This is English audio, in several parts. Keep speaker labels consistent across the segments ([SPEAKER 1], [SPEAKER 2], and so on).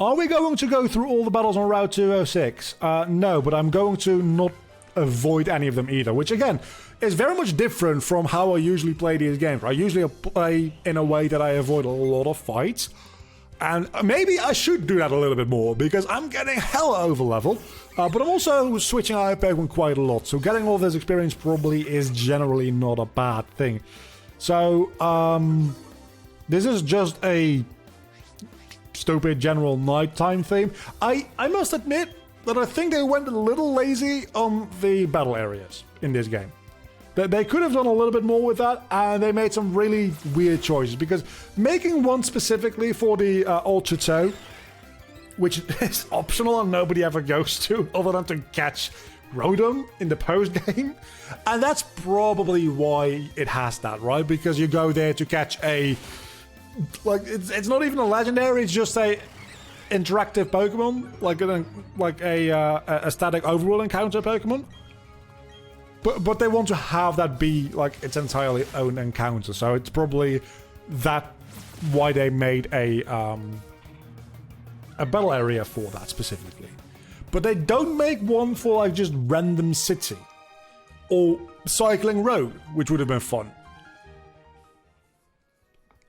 [SPEAKER 1] Are we going to go through all the battles on Route 206? No, but I'm going to not avoid any of them either, which again is very much different from how I usually play these games. I usually play in a way that I avoid a lot of fights, and maybe I should do that a little bit more because I'm getting hella over level, but I'm also switching out Pokemon quite a lot, so getting all this experience probably is generally not a bad thing. So this is just a stupid general nighttime theme. I must admit that I think they went a little lazy on the battle areas in this game. They could have done a little bit more with that, and they made some really weird choices, because making one specifically for the Old Chateau, which is optional and nobody ever goes to other than to catch Rotom in the post-game, and that's probably why it has that, right? Because you go there to catch a... like, it's not even a legendary, it's just a interactive Pokemon, like a static overall encounter Pokemon. But they want to have that be like its entirely own encounter, so it's probably that why they made a battle area for that specifically. But they don't make one for like just random city or cycling road, which would have been fun.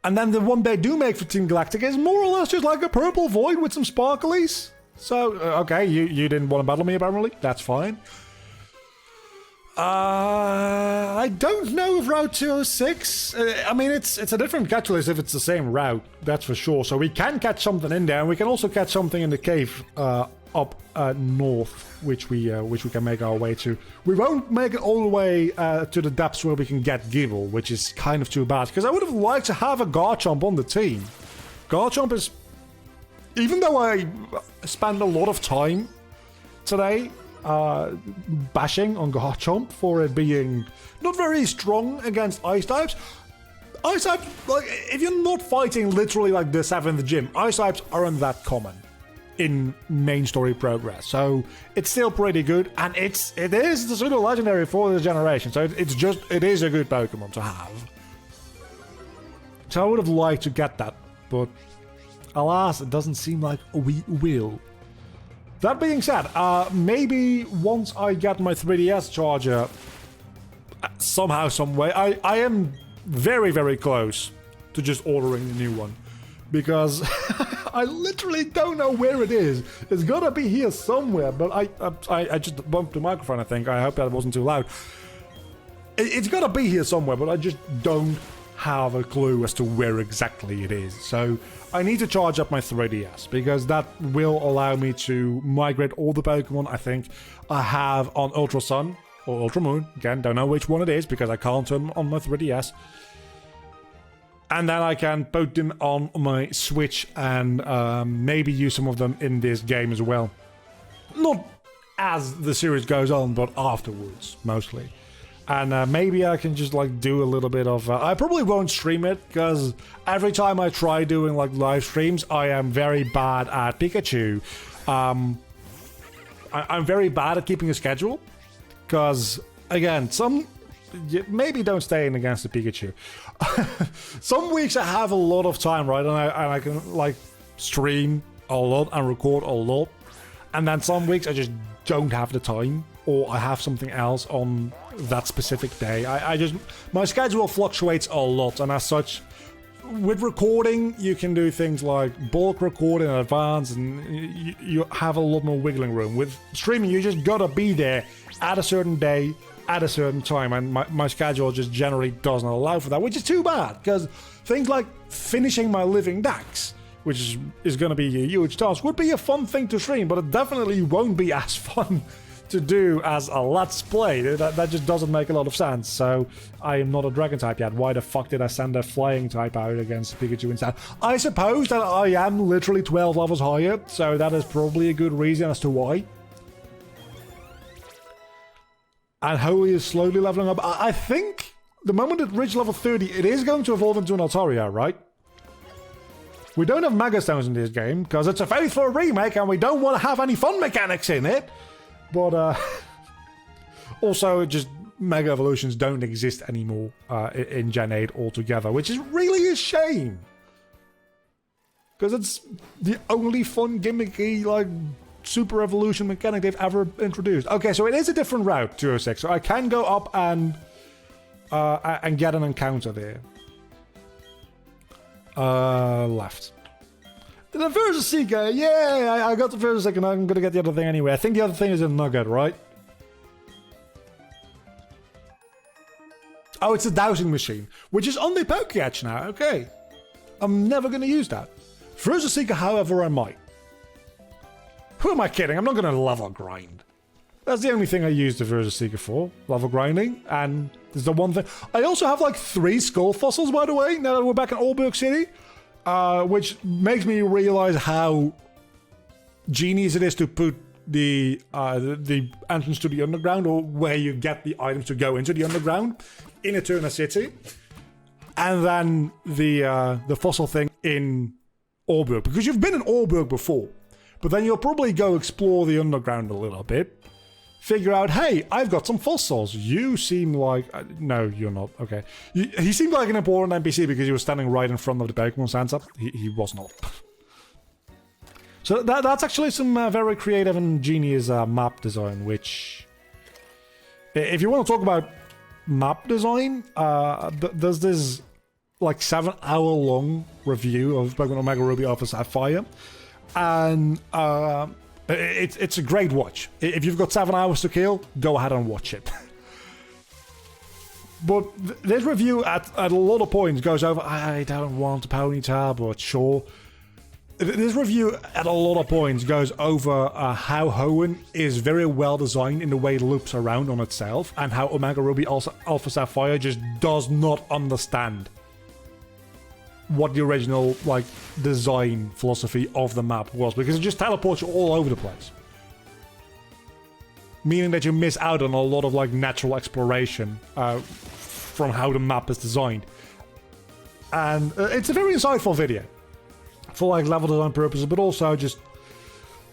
[SPEAKER 1] And then the one they do make for Team Galactic is more or less just like a purple void with some sparklies. So, okay, you didn't want to battle me apparently, that's fine. I don't know if Route 206... I mean, it's a different catch list if it's the same route, that's for sure. So we can catch something in there, and we can also catch something in the cave up north, which we can make our way to. We won't make it all the way to the depths where we can get Gible, which is kind of too bad, because I would have liked to have a Garchomp on the team. Garchomp is... even though I spent a lot of time today bashing on Garchomp for it being not very strong against Ice types. Ice types, like, if you're not fighting literally like the 7th gym, Ice types aren't that common in main story progress. So it's still pretty good, and it is the pseudo legendary for this generation. So it is a good Pokemon to have. So I would have liked to get that, but alas, it doesn't seem like we will. That being said, maybe once I get my 3DS charger, somehow, some way, I am very, very close to just ordering the new one. Because I literally don't know where it is. It's gotta be here somewhere, but I just bumped the microphone, I think. I hope that wasn't too loud. It's gotta be here somewhere, but I just don't have a clue as to where exactly it is. So I need to charge up my 3DS, because that will allow me to migrate all the Pokemon I think I have on Ultra Sun or Ultra Moon. Again, don't know which one it is because I can't turn them on my 3DS. And then I can put them on my Switch and maybe use some of them in this game as well. Not as the series goes on, but afterwards, mostly. And maybe I can just like do a little bit of... I probably won't stream it, because every time I try doing like live streams, I am very bad at Pikachu. I'm very bad at keeping a schedule, because again, maybe don't stay in against the Pikachu. Some weeks I have a lot of time, right, and I can like stream a lot and record a lot, and then some weeks I just don't have the time, or I have something else on that specific day. My schedule fluctuates a lot, and as such, with recording, you can do things like bulk record in advance, and you have a lot more wiggling room. With streaming, you just gotta be there at a certain day, at a certain time, and my schedule just generally doesn't allow for that, which is too bad, because things like finishing my living Dax, which is going to be a huge task, would be a fun thing to stream, but it definitely won't be as fun to do as a Let's Play. That just doesn't make a lot of sense. So I am not a Dragon type yet. Why the fuck did I send a Flying type out against Pikachu instead? I suppose that I am literally 12 levels higher, so that is probably a good reason as to why. And Holy is slowly leveling up. I think the moment it reaches level 30, it is going to evolve into an Altaria, right? We don't have Mega Stones in this game, because it's a faithful remake and we don't want to have any fun mechanics in it. But also, just Mega Evolutions don't exist anymore in Gen 8 altogether, which is really a shame. Because it's the only fun, gimmicky, like, super evolution mechanic they've ever introduced. Okay, so it is a different route, 206. So I can go up and get an encounter there. Left. The Versus Seeker, yeah, I got the Versus Seeker, and I'm gonna get the other thing anyway. I think the other thing is a nugget, right? Oh, it's a dowsing machine, which is on the Pokéatch now, okay. I'm never gonna use that. Versus Seeker, however, I might. Who am I kidding? I'm not gonna level grind. That's the only thing I use the Versus Seeker for, level grinding, and there's the one thing. I also have like 3 skull fossils, by the way, now that we're back in Allberg City. Which makes me realize how genius it is to put the entrance to the underground, or where you get the items to go into the underground, in Eterna City, and then the fossil thing in Allberg, because you've been in Allberg before, but then you'll probably go explore the underground a little bit, figure out, hey, I've got some fossils. You seem like... no, you're not. Okay. He seemed like an important NPC because he was standing right in front of the Pokemon Center. He was not. So that's actually some very creative and genius map design, which... If you want to talk about map design, there's this like 7-hour-long review of Pokemon Omega Ruby Alpha Sapphire. And... It's a great watch. If you've got 7 hours to kill, go ahead and watch it. But this review at a lot of points goes over, I don't want a Ponyta, but sure. This review at a lot of points goes over how Hoenn is very well designed in the way it loops around on itself, and how Omega Ruby Alpha Sapphire just does not understand what the original like design philosophy of the map was, because it just teleports you all over the place, meaning that you miss out on a lot of like natural exploration from how the map is designed. And it's a very insightful video for like level design purposes, but also just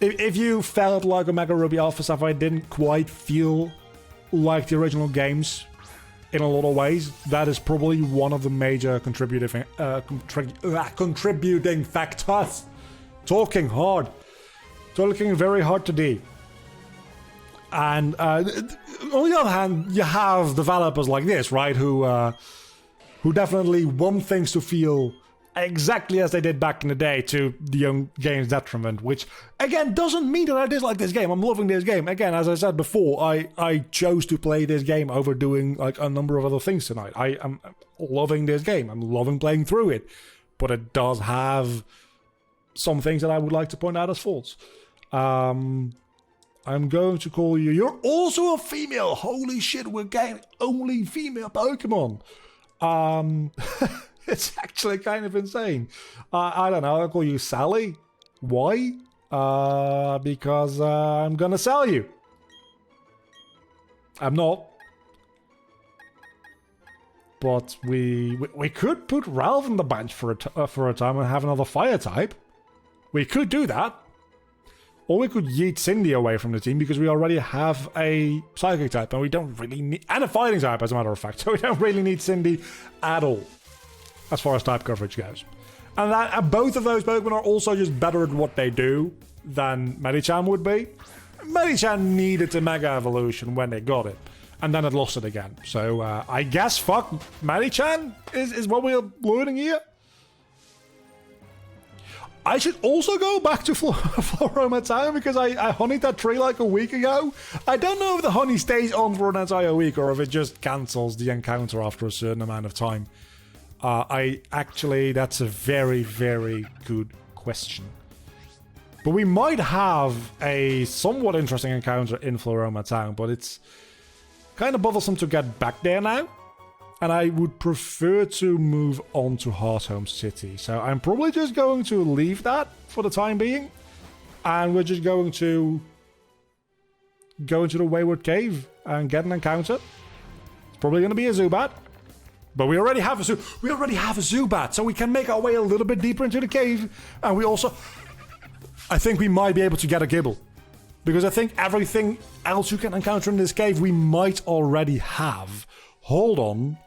[SPEAKER 1] if you felt like Omega Ruby Alpha Sapphire didn't quite feel like the original games in a lot of ways, that is probably one of the major contributing factors. Talking hard. Talking very hard today. And on the other hand, you have developers like this, right, who definitely want things to feel exactly as they did back in the day, to the young game's detriment, which again doesn't mean that I dislike this game. I'm loving this game. Again, as I said before, I chose to play this game over doing like a number of other things tonight. I am loving this game. I'm loving playing through it, but it does have some things that I would like to point out as faults. I'm going to call you. You're also a female. Holy shit, we're getting only female Pokemon. It's actually kind of insane. I don't know, I'll call you Sally. Why? Because I'm gonna sell you. I'm not. But we could put Ralph on the bench for a time and have another fire type. We could do that. Or we could yeet Cindy away from the team, because we already have a psychic type and we don't really need... and a fighting type, as a matter of fact. So we don't really need Cindy at all, as far as type coverage goes. And both of those Pokemon are also just better at what they do than Medicham would be. Medicham needed a Mega Evolution when they got it, and then it lost it again. So I guess fuck Medicham is what we're learning here. I should also go back to Floroma Town, because I honeyed that tree like a week ago. I don't know if the honey stays on for an entire week or if it just cancels the encounter after a certain amount of time. That's a very, very good question. But we might have a somewhat interesting encounter in Floroma Town, but it's kind of bothersome to get back there now. And I would prefer to move on to Hearthome City. So I'm probably just going to leave that for the time being. And we're just going to go into the Wayward Cave and get an encounter. It's probably going to be a Zubat. But we already have a Zubat, so we can make our way a little bit deeper into the cave. And we also... I think we might be able to get a Gibble. Because I think everything else you can encounter in this cave we might already have. Hold on.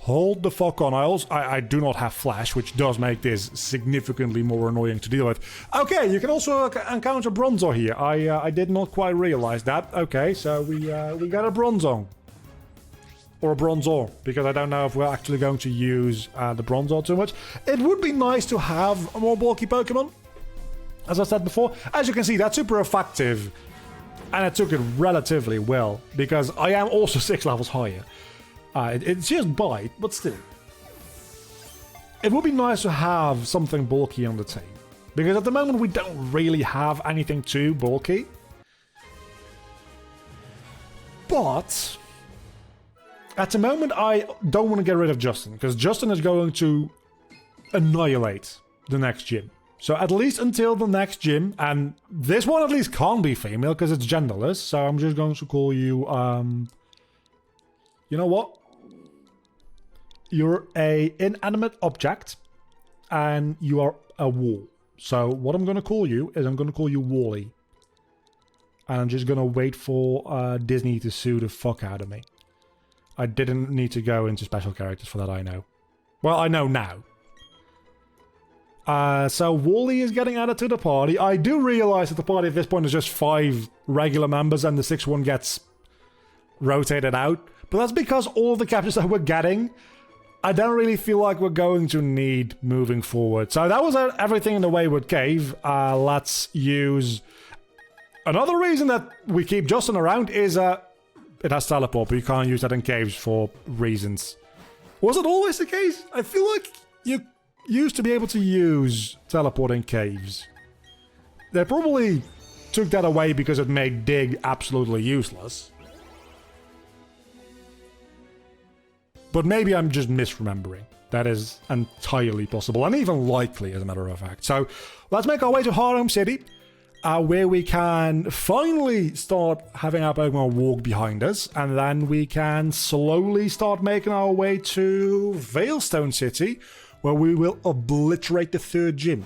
[SPEAKER 1] Hold the fuck on. I do not have flash, which does make this significantly more annoying to deal with. Okay, you can also encounter Bronzor here. I did not quite realize that. Okay, so we got a Bronzor. Or a Bronzor, because I don't know if we're actually going to use the Bronzor too much. It would be nice to have a more bulky Pokemon. As I said before, as you can see, that's super effective. And I took it relatively well, because I am also 6 levels higher. It's just bite, but still. It would be nice to have something bulky on the team. Because at the moment we don't really have anything too bulky. But at the moment I don't want to get rid of Justin. Because Justin is going to annihilate the next gym. So at least until the next gym. And this one at least can't be female because it's genderless. So I'm just going to call you... you know what? You're a inanimate object, and you are a wall. So what I'm going to call you is I'm going to call you Wally. And I'm just going to wait for Disney to sue the fuck out of me. I didn't need to go into special characters for that, I know. Well, I know now. So Wally is getting added to the party. I do realize that the party at this point is just 5 regular members and the 6th one gets rotated out. But that's because all of the captures that we're getting, I don't really feel like we're going to need moving forward. So that was everything in the Wayward Cave. Let's use... Another reason that we keep Justin around is it has teleport, but you can't use that in caves for reasons. Was it always the case? I feel like you used to be able to use teleport in caves. They probably took that away because it made Dig absolutely useless. But maybe I'm just misremembering. That is entirely possible, and even likely, as a matter of fact. So, let's make our way to Harlem City, where we can finally start having our Pokemon walk behind us, and then we can slowly start making our way to Veilstone City, where we will obliterate the 3rd gym.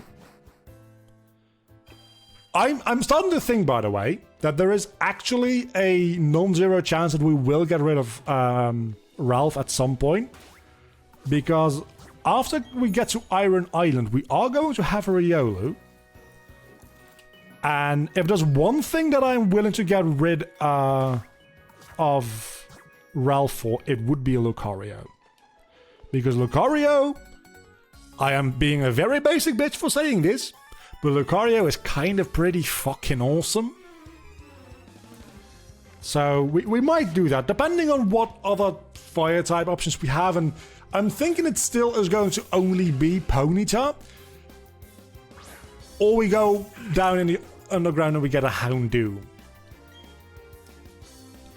[SPEAKER 1] I'm starting to think, by the way, that there is actually a non-zero chance that we will get rid of... Ralph at some point, because after we get to Iron Island we are going to have a Riolu, and if there's one thing that I'm willing to get rid of Ralph for, it would be a Lucario, because Lucario, I am being a very basic bitch for saying this, but Lucario is kind of pretty fucking awesome. So we might do that, depending on what other fire-type options we have, and I'm thinking it still is going to only be Ponyta. Or we go down in the underground and we get a Houndoom.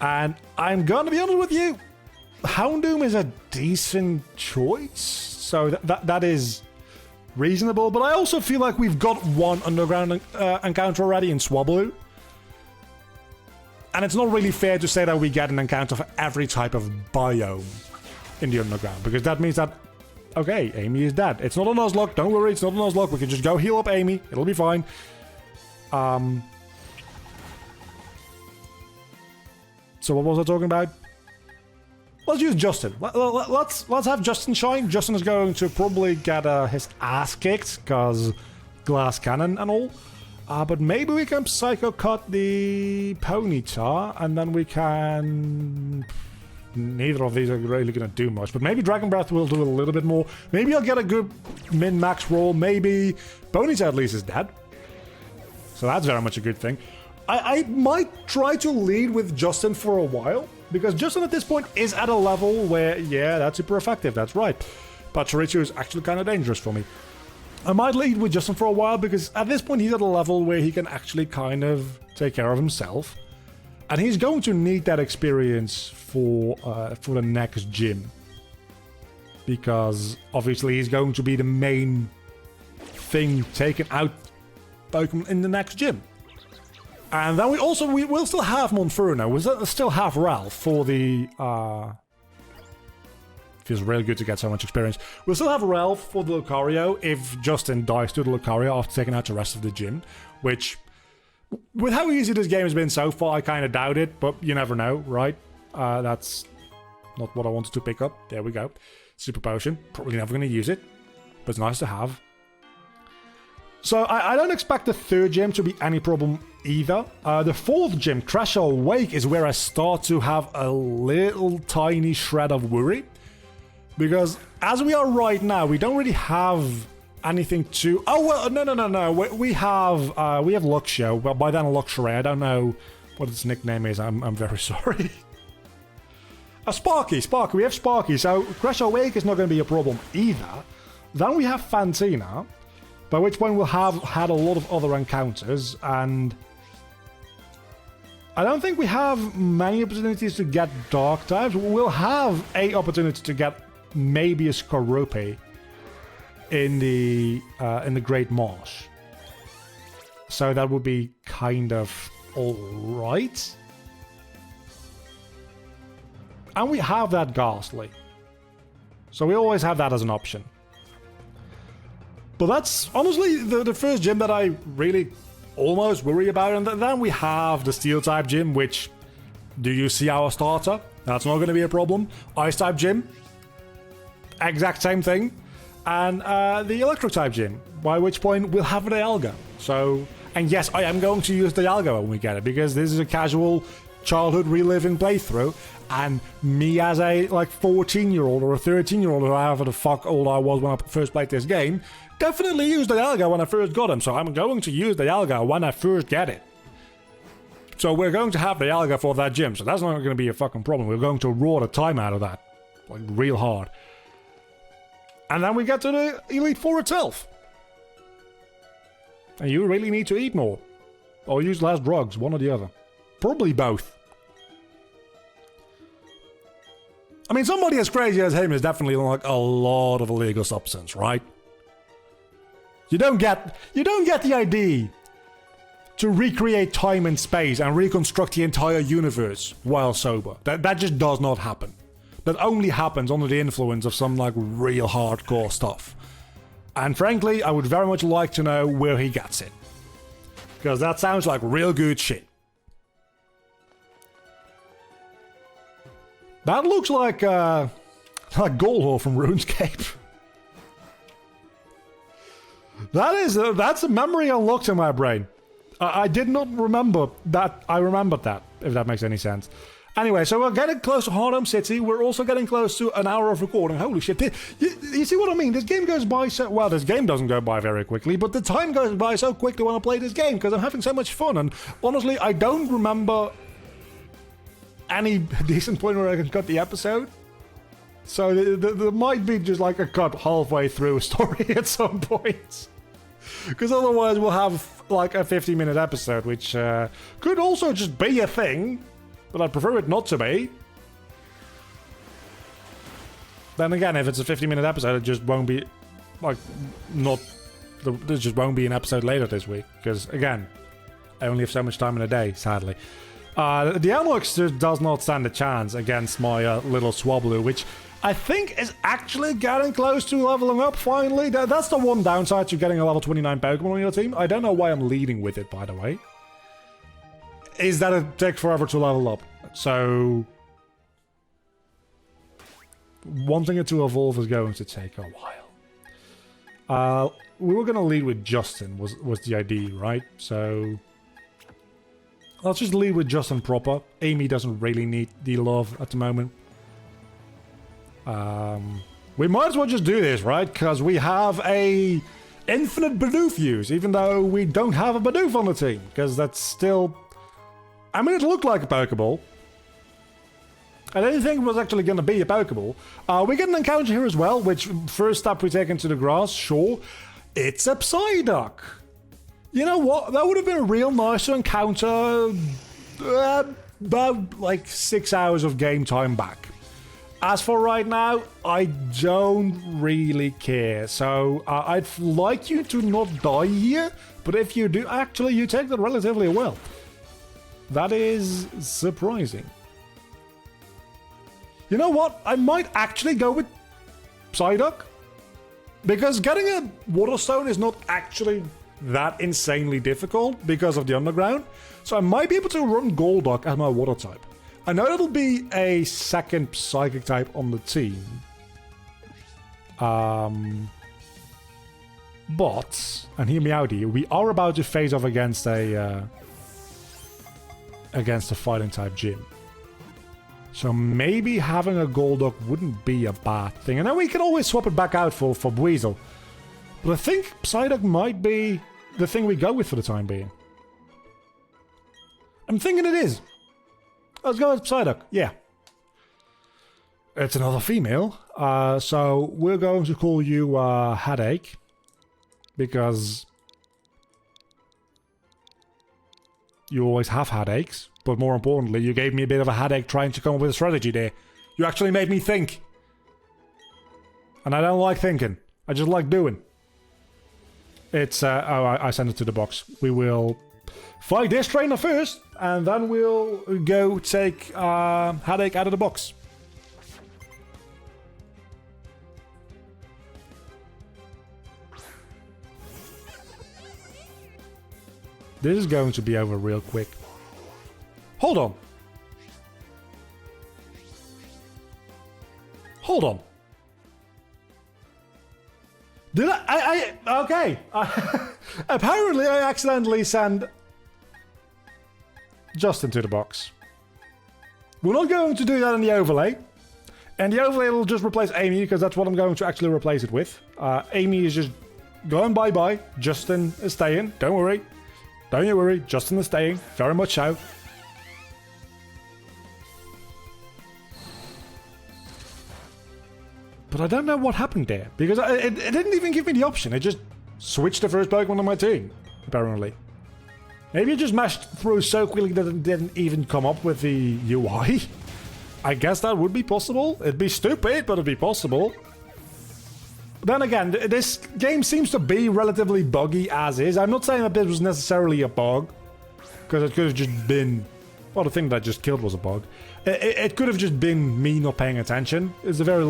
[SPEAKER 1] And I'm gonna be honest with you, Houndoom is a decent choice, so that is reasonable, but I also feel like we've got one underground encounter already in Swablu. And it's not really fair to say that we get an encounter for every type of biome in the underground, because that means that, okay, Amy is dead. It's not a Nuzlocke, don't worry, it's not a Nuzlocke. We can just go heal up Amy, it'll be fine. So what was I talking about? Let's use Justin. Let's have Justin shine. Justin is going to probably get his ass kicked, because glass cannon and all. But maybe we can Psycho Cut the Ponyta, and then we can... Neither of these are really going to do much, but maybe Dragon Breath will do a little bit more. Maybe I'll get a good min-max roll. Maybe Ponyta at least is dead. So that's very much a good thing. I might try to lead with Justin for a while, because Justin at this point is at a level where, yeah, that's super effective, that's right. But Chirichu is actually kind of dangerous for me. I might lead with Justin for a while, because at this point he's at a level where he can actually kind of take care of himself. And he's going to need that experience for the next gym. Because obviously he's going to be the main thing taking out Pokemon in the next gym. And then we'll still have Monferno. We'll still have Ralph for the... Feels really good to get so much experience. We'll still have Ralph for the Lucario if Justin dies to the Lucario after taking out the rest of the gym. Which, with how easy this game has been so far, I kind of doubt it. But you never know, right? That's not what I wanted to pick up. There we go. Super Potion. Probably never going to use it, but it's nice to have. So I don't expect the third gym to be any problem either. The fourth gym, Crash Awake, is where I start to have a little tiny shred of worry. Because as we are right now, we don't really have anything to... Oh, well, no. We have Luxio. Well, by then Luxray. I don't know what its nickname is. I'm very sorry. Sparky. We have Sparky. So Crash Awake is not going to be a problem either. Then we have Fantina, by which point we'll have had a lot of other encounters, and I don't think we have many opportunities to get Dark types. We'll have a opportunity to get maybe a Skorupi in the Great Marsh. So that would be kind of alright. And we have that Ghastly. So we always have that as an option. But that's honestly the first gym that I really almost worry about. And then we have the Steel type gym, which, do you see our starter? That's not going to be a problem. Ice type gym, exact same thing. And the Electric type gym, by which point we'll have Dialga. So, and yes, I am going to use Dialga when we get it, because this is a casual childhood reliving playthrough. And me as a 14-year-old or a 13-year-old, or however the fuck old I was when I first played this game, definitely used Dialga when I first got him. So I'm going to use Dialga when I first get it. So we're going to have Dialga for that gym. So that's not going to be a fucking problem. We're going to roar the time out of that. Like, real hard. And then we get to the Elite Four itself. And you really need to eat more. Or use less drugs, one or the other. Probably both. I mean, somebody as crazy as him is definitely like a lot of illegal substance, right? You don't get the idea to recreate time and space and reconstruct the entire universe while sober. That just does not happen. That only happens under the influence of some like real hardcore stuff. And frankly, I would very much like to know where he gets it. Because that sounds like real good shit. That looks like Goldhole from RuneScape. That's a memory unlocked in my brain. I did not remember that. I remembered that, if that makes any sense. Anyway, so we're getting close to Hardhome City. We're also getting close to an hour of recording. Holy shit. You see what I mean? This game goes by so... Well, this game doesn't go by very quickly, but the time goes by so quickly when I play this game, because I'm having so much fun. And honestly, I don't remember any decent point where I can cut the episode. So there might be just like a cut halfway through a story at some point. Because otherwise we'll have like a 50-minute episode, which could also just be a thing, but I'd prefer it not to be. Then again, if it's a 50-minute episode, it just won't be like there just won't be an episode later this week, because again, I only have so much time in a day, sadly. The Amlux just does not stand a chance against my little Swablu, which I think is actually getting close to leveling up finally. That's the one downside to getting a level 29 Pokemon on your team. I don't know why I'm leading with it, by the way. Is that it takes forever to level up. So wanting it to evolve is going to take a while. We were going to lead with Justin, was the idea, right? So let's just lead with Justin proper. Amy doesn't really need the love at the moment. We might as well just do this, right? Because we have a infinite Bidoof use, even though we don't have a Bidoof on the team. Because that's still... I mean, it looked like a Pokeball. I didn't think it was actually going to be a Pokeball. We get an encounter here as well, which first step we take into the grass, sure. It's a Psyduck. You know what? That would have been real nice to encounter about like 6 hours of game time back. As for right now, I don't really care. So I'd like you to not die here, but if you do, actually you take that relatively well. That is surprising. You know what? I might actually go with Psyduck. Because getting a Water Stone is not actually that insanely difficult because of the underground. So I might be able to run Golduck as my Water type. I know that'll be a second Psychic type on the team. But, and hear me out here, we are about to face off against a fighting type gym. So maybe having a Golduck wouldn't be a bad thing. And then we can always swap it back out for Buizel. But I think Psyduck might be the thing we go with for the time being. I'm thinking it is. Let's go with Psyduck, yeah. It's another female. So we're going to call you Headache. Because you always have headaches. But more importantly, you gave me a bit of a headache trying to come up with a strategy there. You actually made me think. And I don't like thinking. I just like doing. It's, I sent it to the box. We will fight this trainer first, and then we'll go take Headache out of the box. This is going to be over real quick. Hold on. Hold on. Did I okay. Apparently I accidentally sent Justin to the box. We're not going to do that in the overlay. And the overlay will just replace Amy, because that's what I'm going to actually replace it with. Amy is just going bye-bye. Justin is staying. Don't worry. Don't you worry. Justin is staying. Very much so. But I don't know what happened there, because it didn't even give me the option. It just switched the first Pokemon on my team, apparently. Maybe it just mashed through so quickly that it didn't even come up with the UI. I guess that would be possible. It'd be stupid, but it'd be possible. Then again, this game seems to be relatively buggy as is. I'm not saying that this was necessarily a bug, because it could have just been... Well, the thing that I just killed was a bug. It could have just been me not paying attention. It's a very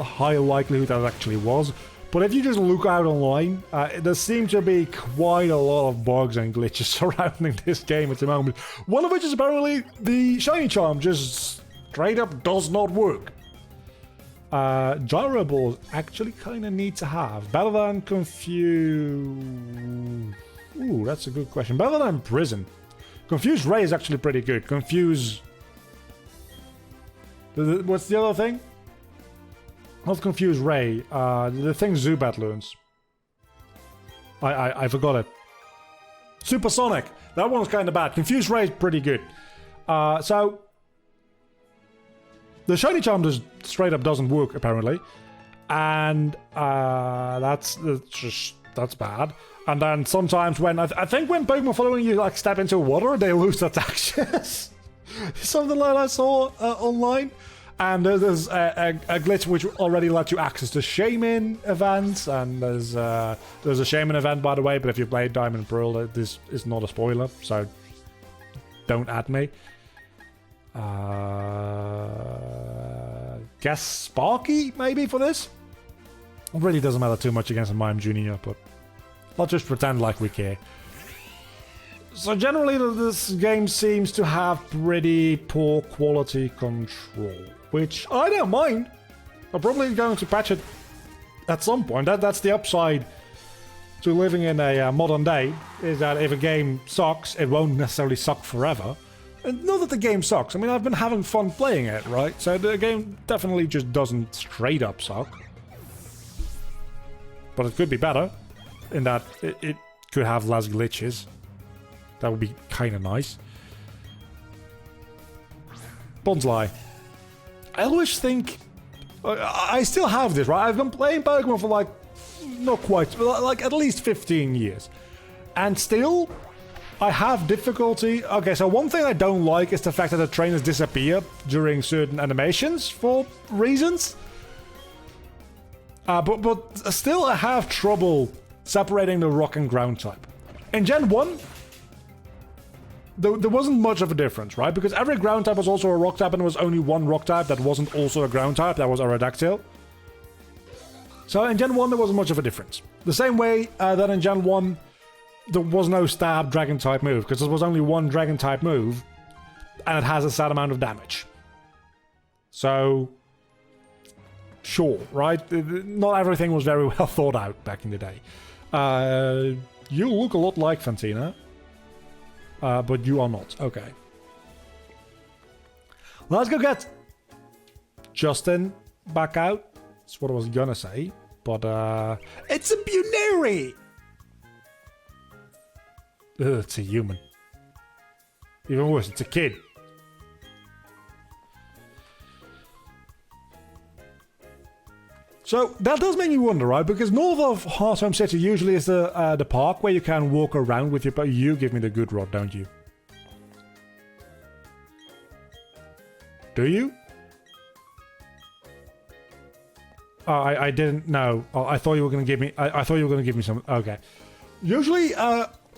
[SPEAKER 1] high likelihood that it actually was. But if you just look out online, there seem to be quite a lot of bugs and glitches surrounding this game at the moment. One of which is apparently the Shiny Charm just straight up does not work. Gyro Balls actually kind of need to have. Better than Confuse... Ooh, that's a good question. Better than Prison. Confuse Ray is actually pretty good. Confuse... What's the other thing? Not Confuse Ray. The thing Zubat learns. I forgot it. Supersonic. That one's kind of bad. Confuse Ray is pretty good. So... The Shiny Charm just straight up doesn't work, apparently. And that's bad. And then sometimes when... I think when Pokemon following you like step into water, they lose attack. Something like I saw online. And there's a glitch which already lets you access the Shaman events. And there's a Shaman event, by the way. But if you played Diamond and Pearl, this is not a spoiler. So don't at me. Guess Sparky, maybe, for this? It really doesn't matter too much against a Mime Junior, but let's just pretend like we care. So generally, this game seems to have pretty poor quality control, which I don't mind. I'm probably going to patch it at some point. That's the upside to living in a modern day, is that if a game sucks, it won't necessarily suck forever. And not that the game sucks. I mean, I've been having fun playing it, right? So the game definitely just doesn't straight up suck. But it could be better, in that it could have less glitches. That would be kind of nice. Bonsly. I always think... I still have this, right? I've been playing Pokemon for like... Not quite... Like at least 15 years. And still... I have difficulty... Okay, so one thing I don't like is the fact that the trainers disappear during certain animations for reasons. But still I have trouble separating the rock and ground type. In Gen 1, there wasn't much of a difference, right? Because every ground type was also a rock type and there was only one rock type that wasn't also a ground type, that was Aerodactyl. So in Gen 1 there wasn't much of a difference. The same way that in Gen 1... there was no stab dragon type move, because there was only one dragon type move, and it has a set amount of damage. So, sure, right? Not everything was very well thought out back in the day. You look a lot like Fantina. But you are not. Okay. Let's go get Justin back out. That's what I was gonna say. But, it's a Buneri! Ugh, it's a human. Even worse, it's a kid. So, that does make me wonder, right? Because north of Hearthstone City usually is the park where you can walk around with your... But you give me the good rod, don't you? Do you? Oh, I didn't know. Oh, I thought you were going to give me... I thought you were going to give me some... Okay. Usually,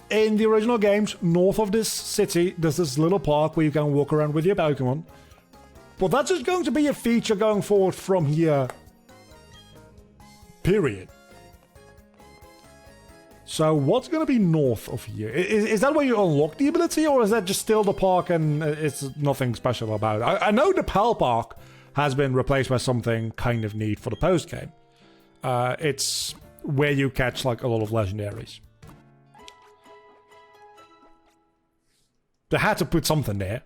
[SPEAKER 1] in the original games, north of this city, there's this little park where you can walk around with your Pokemon. But that's just going to be a feature going forward from here. Period. So what's going to be north of here? Is that where you unlock the ability, or is that just still the park and it's nothing special about it? I know the Pal Park has been replaced by something kind of neat for the post-game. It's where you catch like a lot of legendaries. They had to put something there.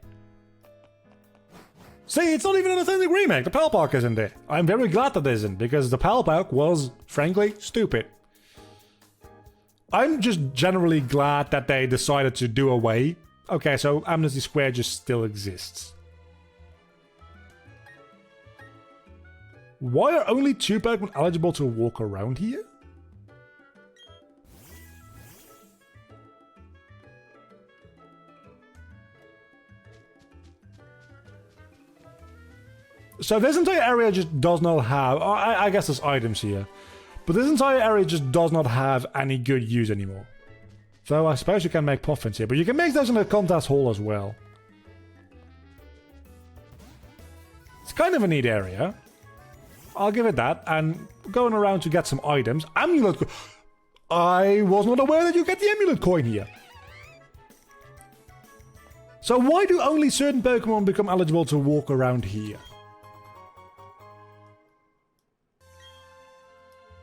[SPEAKER 1] See, it's not even an authentic remake. The Pal Park isn't there. I'm very glad that isn't, because the Pal Park was, frankly, stupid. I'm just generally glad that they decided to do away. Okay, so Amnesty Square just still exists. Why are only 2 Pokemon eligible to walk around here? So this entire area just does not have... I guess there's items here. But this entire area just does not have any good use anymore. So I suppose you can make puffins here. But you can make those in the contest hall as well. It's kind of a neat area. I'll give it that. And going around to get some items. Amulet... I was not aware that you get the amulet coin here. So why do only certain Pokemon become eligible to walk around here?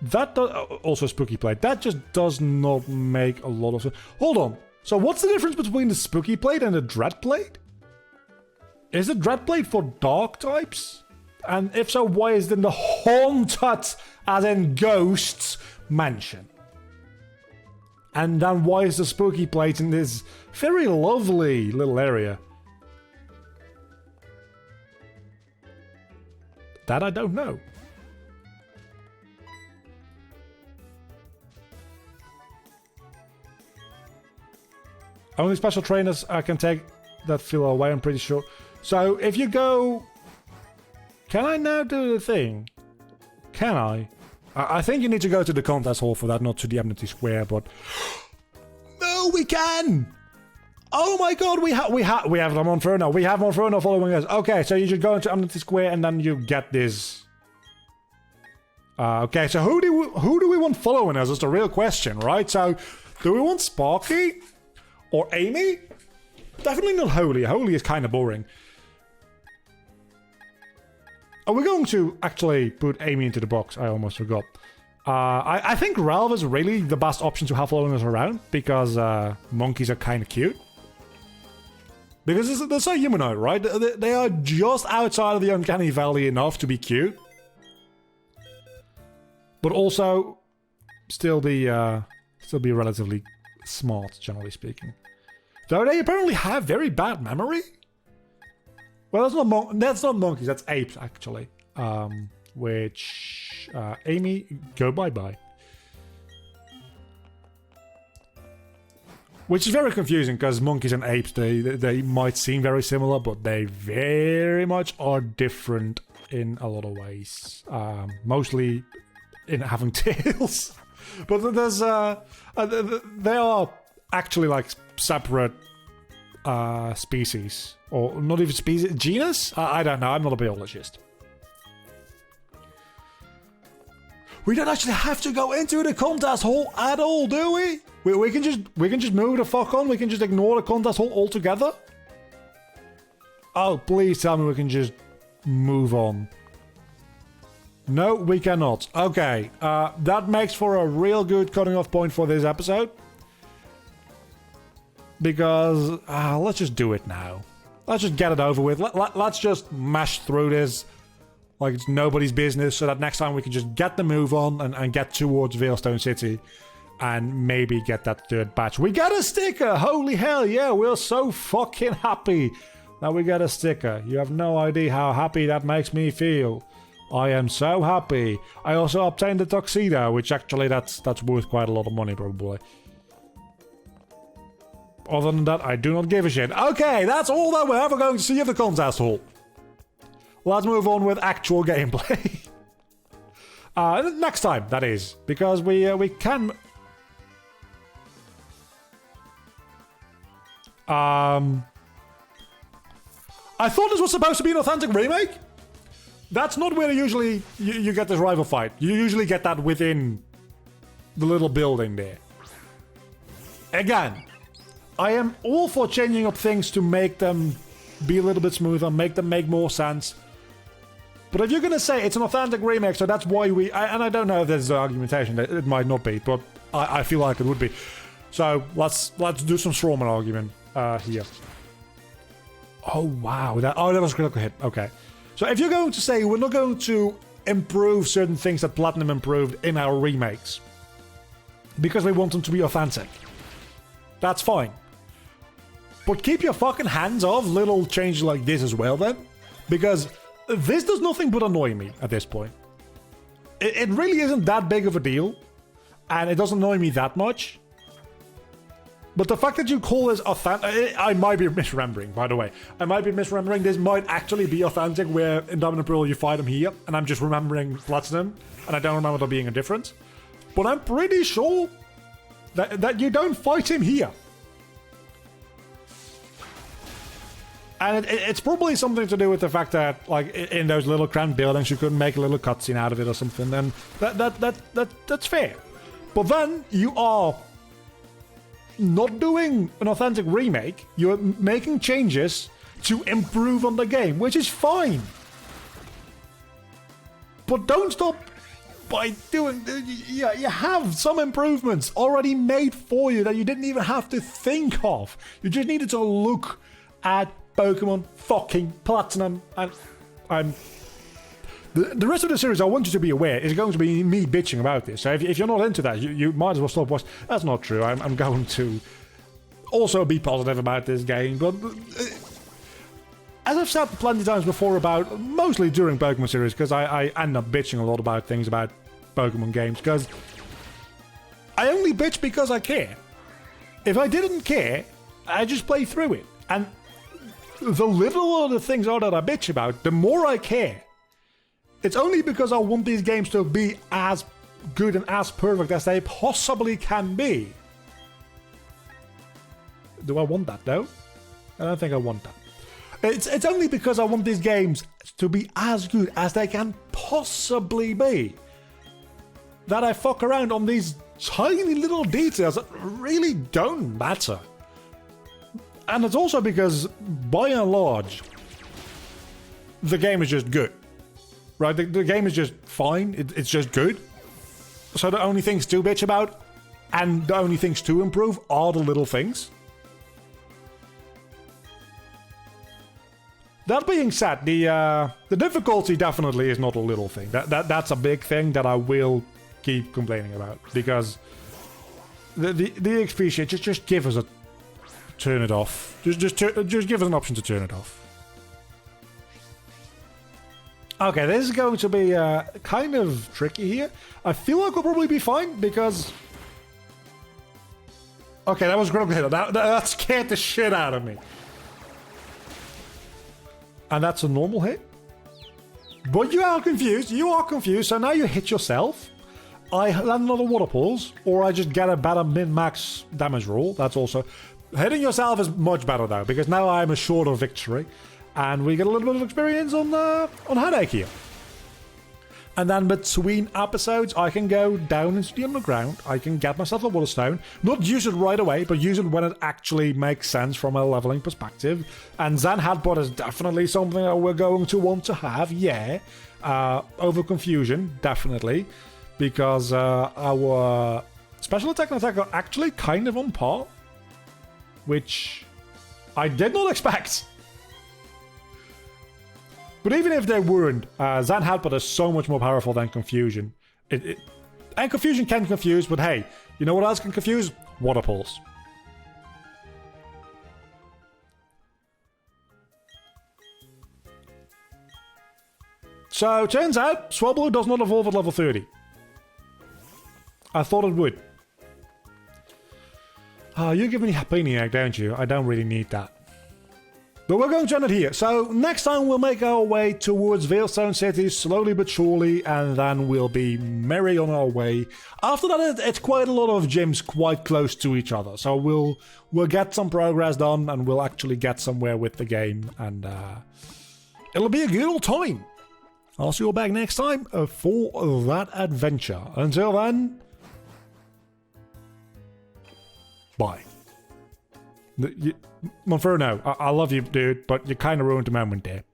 [SPEAKER 1] That also Spooky Plate. That just does not make a lot of sense. Hold on. So what's the difference between the Spooky Plate and the Dread Plate? Is the Dread Plate for dark types? And if so, why is it in the Haunted, as in Ghosts, mansion? And then why is the Spooky Plate in this very lovely little area? That I don't know. Only special trainers can take that feel away, I'm pretty sure. So, if you go... Can I now do the thing? Can I? I think you need to go to the contest hall for that, not to the Amnesty Square, but... No, we can! Oh my god, we have Monferno. We have Monferno following us. Okay, so you just go into Amnesty Square and then you get this. Okay, so who do we want following us is the real question, right? So, do we want Sparky? Or Amy? Definitely not Holy. Holy is kind of boring. Are we going to actually put Amy into the box? I almost forgot. I think Ralph is really the best option to have following us around, because monkeys are kind of cute. Because they're so humanoid, right? They are just outside of the uncanny valley enough to be cute. But also still be relatively smart, generally speaking. Though they apparently have very bad memory. Well, that's not monkeys, that's apes, actually. Which... Amy, go bye-bye. Which is very confusing, because monkeys and apes, they might seem very similar, but they very much are different in a lot of ways. Mostly in having tails. But there's... they are actually like separate species. Or not even species, genus? I don't know, I'm not a biologist. We don't actually have to go into the contest hall at all, do we? We can just move the fuck on, we can just ignore the contest hall altogether? Oh, please tell me we can just move on. No, we cannot. Okay, that makes for a real good cutting off point for this episode. Because, let's just do it now. Let's just get it over with. Let's just mash through this like it's nobody's business, so that next time we can just get the move on and get towards Veilstone City and maybe get that third batch. We got a sticker! Holy hell, yeah, we're so fucking happy that we got a sticker. You have no idea how happy that makes me feel. I am so happy. I also obtained the tuxedo, which actually that's worth quite a lot of money probably. Other than that, I do not give a shit. Okay, that's all that we're ever going to see of the contest hall. Let's move on with actual gameplay. Next time, that is. Because we can... I thought this was supposed to be an authentic remake. That's not where usually you get this rival fight. You usually get that within the little building there. Again, I am all for changing up things to make them be a little bit smoother, make them make more sense. But if you're going to say it's an authentic remake, so that's why we... and I don't know if there's argumentation, it might not be, but I feel like it would be. So let's do some strawman argument here. Oh, wow. That was a critical hit. Okay. So if you're going to say we're not going to improve certain things that Platinum improved in our remakes because we want them to be authentic, that's fine. But keep your fucking hands off little changes like this as well then. Because this does nothing but annoy me at this point. It really isn't that big of a deal. And it doesn't annoy me that much. But the fact that you call this authentic... I might be misremembering, by the way. I might be misremembering. This might actually be authentic where in Diamond and Pearl you fight him here. And I'm just remembering Platinum. And I don't remember there being a difference. But I'm pretty sure that you don't fight him here. And it's probably something to do with the fact that, like, in those little cramped buildings, you couldn't make a little cutscene out of it or something. And that's fair. But then you are not doing an authentic remake. You're making changes to improve on the game, which is fine. But don't stop by doing... Yeah, you have some improvements already made for you that you didn't even have to think of. You just needed to look at Pokemon fucking Platinum, and the rest of the series, I want you to be aware, is going to be me bitching about this. So if you're not into that, you might as well stop watching. That's not true. I'm going to also be positive about this game, but as I've said plenty of times before about, mostly during Pokemon series, because I end up bitching a lot about things about Pokemon games, because I only bitch because I care. If I didn't care, I'd just play through it. And the littler the things are that I bitch about, the more I care. It's only because I want these games to be as good and as perfect as they possibly can be. Do I want that, though? I don't think I want that. It's only because I want these games to be as good as they can possibly be that I fuck around on these tiny little details that really don't matter. And it's also because, by and large, the game is just good. Right? The game is just fine. It's just good. So the only things to bitch about and the only things to improve are the little things. That being said, the difficulty definitely is not a little thing. That's a big thing that I will keep complaining about. Because the XP shit, just give us a... Turn it off. Just give us an option to turn it off. Okay, this is going to be kind of tricky here. I feel like we'll probably be fine because... Okay, that was a critical hit. That scared the shit out of me. And that's a normal hit. But you are confused. You are confused. So now you hit yourself. I land another water pulse. Or I just get a better min-max damage roll. That's also... Hitting yourself is much better though, because now I'm assured of victory, and we get a little bit of experience on Headache here. And then between episodes, I can go down into the underground. I can get myself a Waterstone. Not use it right away, but use it when it actually makes sense from a leveling perspective. And Zen Headbutt is definitely something that we're going to want to have, yeah. Over Confusion, definitely. Because our special attack and attack are actually kind of on par. Which I did not expect. But even if they weren't, Zen Headbutt is so much more powerful than Confusion. And Confusion can confuse, but hey, you know what else can confuse? Water Pulse. So, turns out, Swablu does not evolve at level 30. I thought it would. You give me Happiniac, don't you? I don't really need that. But we're going to end it here. So next time we'll make our way towards Veilstone City slowly but surely, and then we'll be merry on our way. After that, it's quite a lot of gyms quite close to each other. So we'll get some progress done, and we'll actually get somewhere with the game, and it'll be a good old time. I'll see you all back next time for that adventure. Until then, bye. Monferno, I love you, dude, but you kind of ruined the moment there.